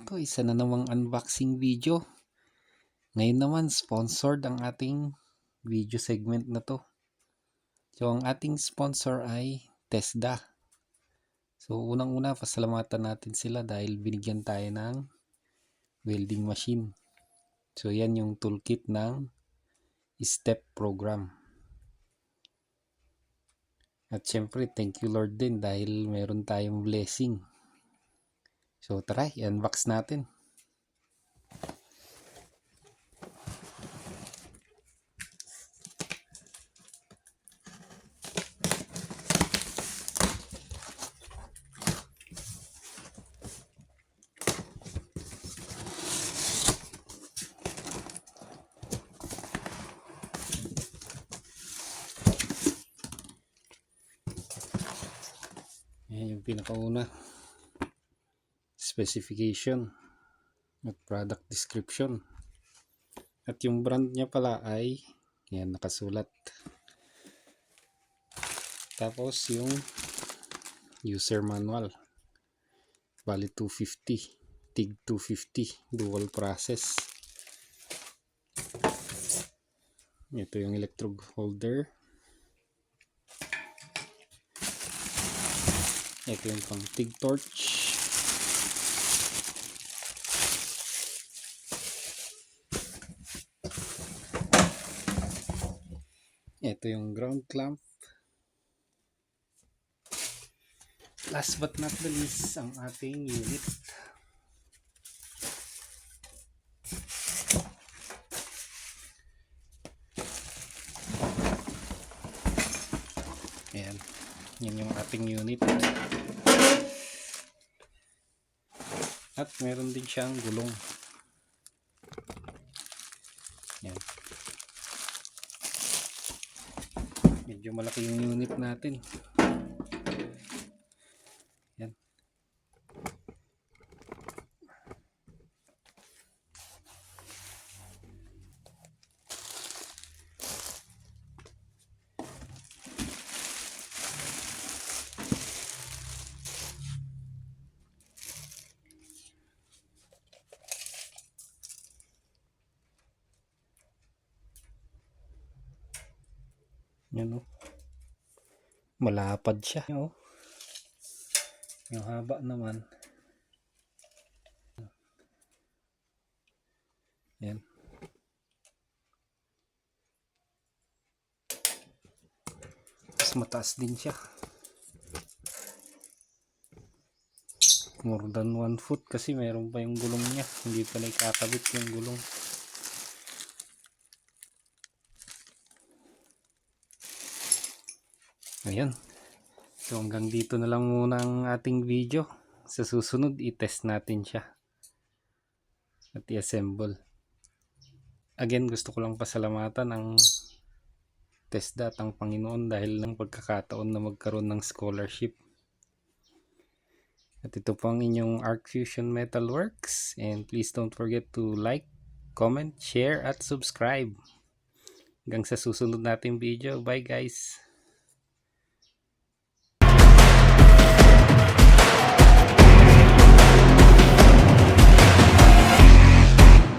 Ito, isa na namang unboxing video. Ngayon naman, sponsored ang ating video segment na to. So, ang ating sponsor ay TESDA. So, unang-una, pasalamatan natin sila dahil binigyan tayo ng welding machine. So, yan yung toolkit ng STEP program. At syempre, thank you Lord din dahil meron tayong blessing. So, tara, i-unbox natin. Ayan yung pinakauna, specification at product description, at yung brand niya pala ay yan, nakasulat. Tapos yung user manual, bali 250, TIG 250 dual process. Ito yung electrode holder. Ito yung pang TIG torch. Ito yung ground clamp. Last but not the least, ang ating unit. Ayan. Yan yung ating unit. At meron din siyang gulong. Yan. Medyo malaki yung unit natin. Yan. Yan o. Malapad siya. Yan o. Yung haba naman. Yan. Mas mataas din siya. More than 1 foot kasi meron pa yung gulong niya. Hindi pa nakakabit yung gulong. Ayan. So hanggang dito na lang muna ang ating video. Sa susunod, i-test natin siya. At i-assemble. Again, gusto ko lang pasalamatan ang TESDA at ang Panginoon dahil ng pagkakataon na magkaroon ng scholarship. At ito po ang inyong Arc Fusion Metalworks. And please don't forget to like, comment, share at subscribe. Hanggang sa susunod nating video. Bye guys!